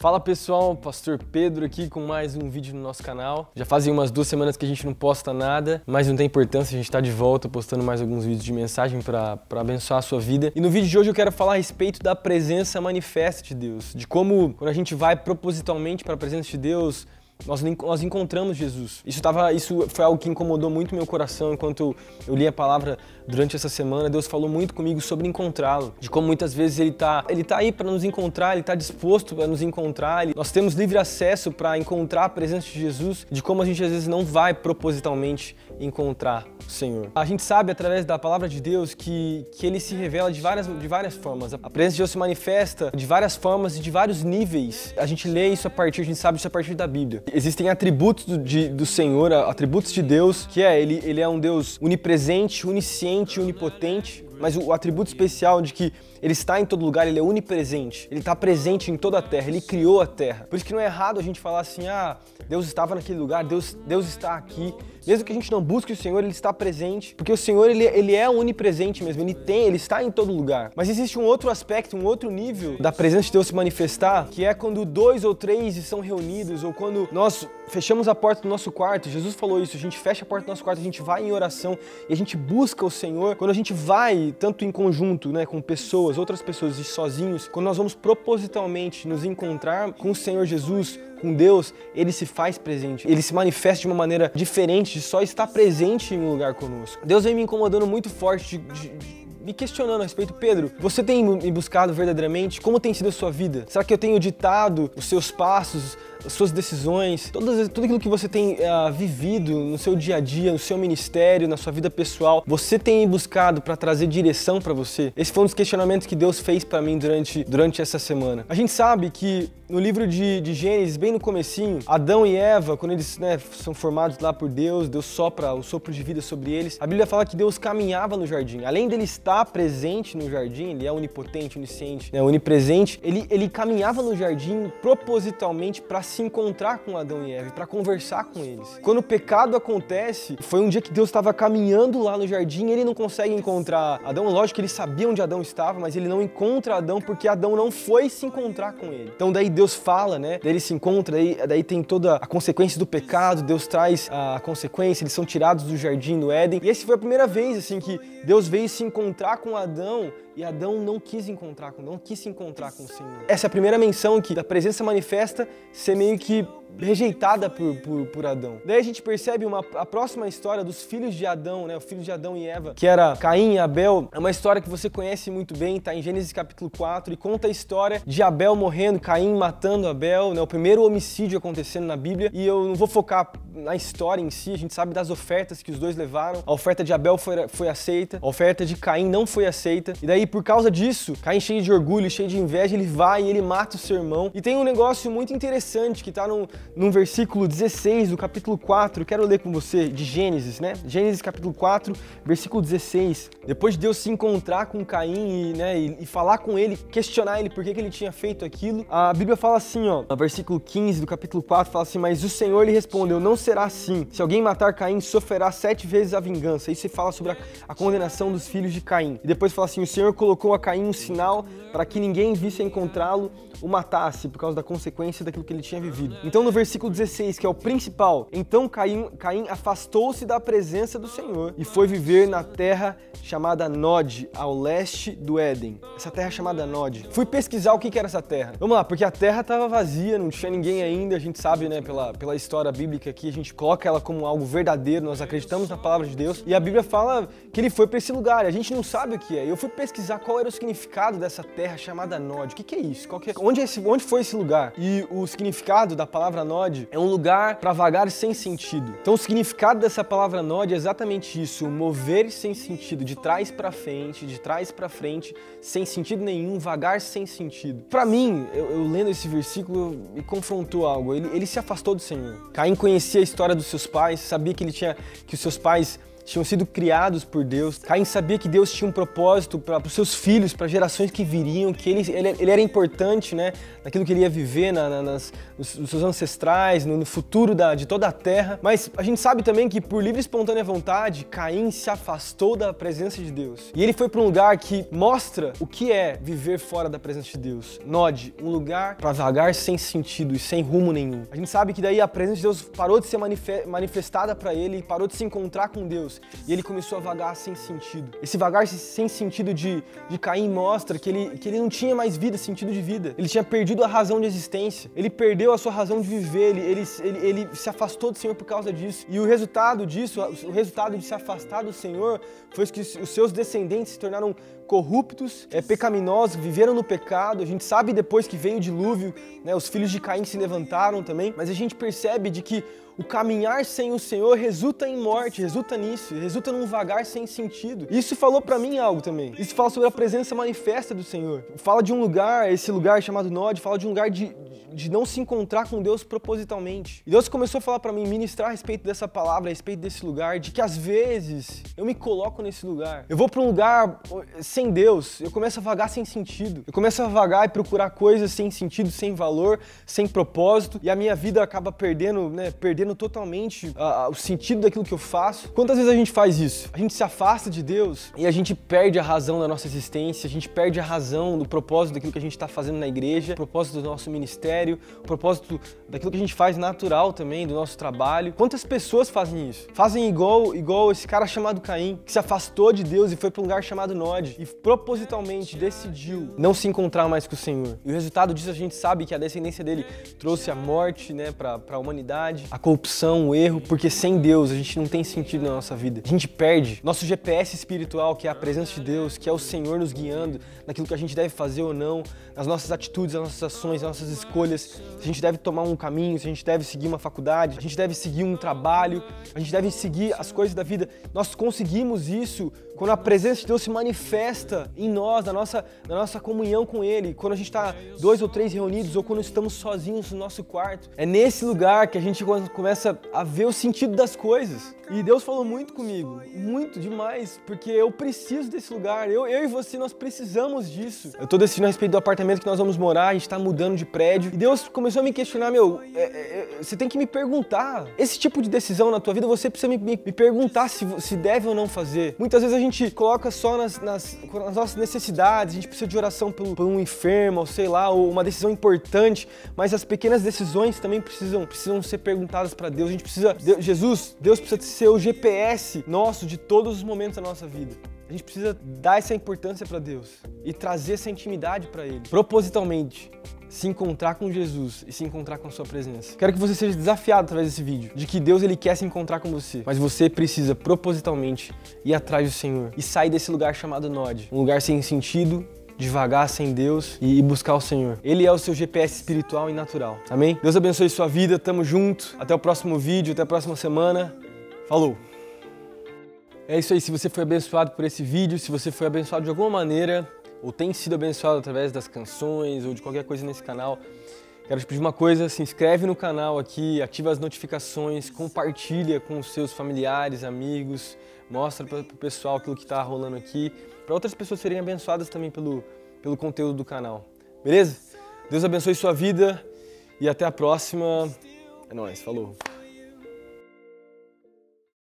Fala pessoal, Pastor Pedro aqui com mais um vídeo no nosso canal. Já fazem umas 2 semanas que a gente não posta nada, mas não tem importância, a gente tá de volta postando mais alguns vídeos de mensagem para abençoar a sua vida. E no vídeo de hoje eu quero falar a respeito da presença manifesta de Deus, de como quando a gente vai propositalmente para a presença de Deus, nós encontramos Jesus. Isso foi algo que incomodou muito meu coração enquanto eu li a palavra durante essa semana. Deus falou muito comigo sobre encontrá-lo, de como muitas vezes Ele tá aí para nos encontrar, Ele está disposto para nos encontrar. Nós temos livre acesso para encontrar a presença de Jesus, de como a gente às vezes não vai propositalmente encontrar o Senhor. A gente sabe através da palavra de Deus que Ele se revela de várias formas. A presença de Deus se manifesta de várias formas e de vários níveis. A gente sabe isso a partir da Bíblia. Existem atributos do Senhor, atributos de Deus, que Ele é um Deus onipresente, onisciente, onipotente, mas o atributo especial de que Ele está em todo lugar, Ele é onipresente, Ele está presente em toda a terra, Ele criou a terra. Por isso que não é errado a gente falar assim, Deus estava naquele lugar, Deus está aqui. Mesmo que a gente não busque o Senhor, Ele está presente, porque o Senhor, Ele é onipresente mesmo, Ele está em todo lugar. Mas existe um outro aspecto, um outro nível da presença de Deus se manifestar, que é quando 2 ou 3 estão reunidos, ou quando nós fechamos a porta do nosso quarto. Jesus falou isso, a gente fecha a porta do nosso quarto, a gente vai em oração e a gente busca o Senhor. Quando a gente vai, tanto em conjunto, com pessoas, outras pessoas e sozinhos, quando nós vamos propositalmente nos encontrar com o Senhor Jesus, com Deus, Ele se faz presente, Ele se manifesta de uma maneira diferente de só estar presente em um lugar conosco. Deus vem me incomodando muito forte, me questionando a respeito. Pedro, você tem me buscado verdadeiramente? Como tem sido a sua vida? Será que eu tenho ditado os seus passos, as suas decisões, tudo aquilo que você tem vivido no seu dia a dia, no seu ministério, na sua vida pessoal, você tem buscado para trazer direção para você? Esse foi um dos questionamentos que Deus fez para mim durante essa semana. A gente sabe que no livro de Gênesis, bem no comecinho, Adão e Eva, quando eles são formados lá por Deus sopra o sopro de vida sobre eles, a Bíblia fala que Deus caminhava no jardim. Além dele estar presente no jardim, Ele é onipotente, onisciente, onipresente, ele caminhava no jardim propositalmente para se encontrar com Adão e Eva, para conversar com eles. Quando o pecado acontece, foi um dia que Deus estava caminhando lá no jardim e Ele não consegue encontrar Adão. Lógico que Ele sabia onde Adão estava, mas Ele não encontra Adão porque Adão não foi se encontrar com Ele. Então daí Deus fala, daí ele se encontra, daí tem toda a consequência do pecado, Deus traz a consequência, eles são tirados do jardim do Éden. E essa foi a primeira vez que Deus veio se encontrar com Adão e Adão não quis se encontrar com o Senhor. Essa é a primeira menção aqui da presença manifesta ser meio que rejeitada por Adão. Daí a gente percebe a próxima história dos filhos de Adão, o filho de Adão e Eva, que era Caim e Abel. É uma história que você conhece muito bem, está em Gênesis capítulo 4 e conta a história de Abel morrendo, Caim matando Abel, o primeiro homicídio acontecendo na Bíblia. E eu não vou focar na história em si, a gente sabe das ofertas que os dois levaram. A oferta de Abel foi aceita, a oferta de Caim não foi aceita. E daí, por causa disso, Caim, cheio de orgulho, cheio de inveja, ele vai e ele mata o seu irmão. E tem um negócio muito interessante que está num versículo 16 do capítulo 4, quero ler com você, de Gênesis, Gênesis capítulo 4, versículo 16. Depois de Deus se encontrar com Caim e falar com ele, questionar ele por que ele tinha feito aquilo, a Bíblia fala assim, no versículo 15 do capítulo 4, fala assim: mas o Senhor lhe respondeu, não será assim. Se alguém matar Caim, sofrerá 7 vezes a vingança. Aí você fala sobre a condenação dos filhos de Caim. E depois fala assim: o Senhor colocou a Caim um sinal para que ninguém visse encontrá-lo, o matasse, por causa da consequência daquilo que ele tinha vivido. Então no versículo 16, que é o principal, então Caim afastou-se da presença do Senhor e foi viver na terra chamada Nod, ao leste do Éden. Essa terra chamada Nod. Fui pesquisar o que era essa terra. Vamos lá, porque a terra estava vazia, não tinha ninguém ainda, a gente sabe, pela história bíblica aqui, a gente coloca ela como algo verdadeiro, nós acreditamos na palavra de Deus, e a Bíblia fala que ele foi para esse lugar, e a gente não sabe o que é. Eu fui pesquisar qual era o significado dessa terra chamada Nod. O que é isso? Onde foi esse lugar? E o significado da palavra Nod é um lugar para vagar sem sentido. Então o significado dessa palavra Nod é exatamente isso, mover sem sentido, de trás para frente, sem sentido nenhum, vagar sem sentido. Para mim, eu lendo esse versículo, me confrontou algo. Ele se afastou do Senhor. Caim conhecia a história dos seus pais, sabia que os seus pais tinham sido criados por Deus. Caim sabia que Deus tinha um propósito para os seus filhos, para gerações que viriam, que ele era importante, né, naquilo que ele ia viver, nos seus ancestrais, no futuro de toda a terra. Mas a gente sabe também que por livre e espontânea vontade, Caim se afastou da presença de Deus. E ele foi para um lugar que mostra o que é viver fora da presença de Deus. Nod, um lugar para vagar sem sentido e sem rumo nenhum. A gente sabe que daí a presença de Deus parou de ser manifestada para ele e parou de se encontrar com Deus. E ele começou a vagar sem sentido. Esse vagar sem sentido de Caim mostra que ele não tinha mais vida, sentido de vida. Ele tinha perdido a razão de existência. Ele perdeu a sua razão de viver. Ele se afastou do Senhor por causa disso. E o resultado disso, o resultado de se afastar do Senhor, foi que os seus descendentes se tornaram corruptos, pecaminosos, viveram no pecado. A gente sabe depois que veio o dilúvio, né, os filhos de Caim se levantaram também, mas a gente percebe de que o caminhar sem o Senhor resulta em morte, resulta nisso, resulta num vagar sem sentido. Isso falou pra mim algo também. Isso fala sobre a presença manifesta do Senhor. Fala de um lugar, esse lugar chamado Nod, fala de um lugar de não se encontrar com Deus propositalmente. E Deus começou a falar pra mim, ministrar a respeito dessa palavra, a respeito desse lugar, de que às vezes eu me coloco nesse lugar. Eu vou pra um lugar sem Deus, eu começo a vagar sem sentido. Eu começo a vagar e procurar coisas sem sentido, sem valor, sem propósito, e a minha vida acaba perdendo totalmente o sentido daquilo que eu faço. Quantas vezes a gente faz isso? A gente se afasta de Deus e a gente perde a razão da nossa existência, a gente perde a razão do propósito daquilo que a gente está fazendo na igreja, o propósito do nosso ministério, o propósito daquilo que a gente faz natural também, do nosso trabalho. Quantas pessoas fazem isso? Fazem igual esse cara chamado Caim, que se afastou de Deus e foi para um lugar chamado Nod e propositalmente decidiu não se encontrar mais com o Senhor. E o resultado disso a gente sabe que a descendência dele trouxe a morte, né, para a humanidade, a corrupção, o erro, porque sem Deus a gente não tem sentido na nossa vida. A gente perde nosso GPS espiritual, que é a presença de Deus, que é o Senhor nos guiando naquilo que a gente deve fazer ou não, nas nossas atitudes, nas nossas ações, nas nossas escolhas, se a gente deve tomar um caminho, se a gente deve seguir uma faculdade, a gente deve seguir um trabalho, a gente deve seguir as coisas da vida. Nós conseguimos isso quando a presença de Deus se manifesta em nós, na nossa comunhão com Ele, quando a gente está 2 ou 3 reunidos ou quando estamos sozinhos no nosso quarto. É nesse lugar que a gente começa a ver o sentido das coisas. E Deus falou muito comigo, muito demais, porque eu preciso desse lugar, eu e você, nós precisamos disso. Eu tô decidindo a respeito do apartamento que nós vamos morar, a gente tá mudando de prédio, e Deus começou a me questionar, você tem que me perguntar, esse tipo de decisão na tua vida, você precisa me perguntar se deve ou não fazer. Muitas vezes a gente coloca só nas nossas necessidades, a gente precisa de oração por um enfermo, ou sei lá, ou uma decisão importante, mas as pequenas decisões também precisam ser perguntadas para Deus. A gente precisa, Deus precisa ser o GPS nosso de todos os momentos da nossa vida. A gente precisa dar essa importância para Deus e trazer essa intimidade para Ele, propositalmente. Se encontrar com Jesus e se encontrar com a sua presença. Quero que você seja desafiado através desse vídeo, de que Deus ele quer se encontrar com você, mas você precisa propositalmente ir atrás do Senhor e sair desse lugar chamado Nod, um lugar sem sentido, devagar sem Deus e buscar o Senhor. Ele é o seu GPS espiritual e natural. Amém? Deus abençoe sua vida, tamo junto. Até o próximo vídeo, até a próxima semana. Falou! É isso aí, se você foi abençoado por esse vídeo, se você foi abençoado de alguma maneira, ou tem sido abençoado através das canções ou de qualquer coisa nesse canal, quero te pedir uma coisa, se inscreve no canal aqui, ativa as notificações, compartilha com os seus familiares, amigos, mostra para o pessoal aquilo que está rolando aqui, para outras pessoas serem abençoadas também pelo conteúdo do canal. Beleza? Deus abençoe sua vida e até a próxima. É nóis, falou!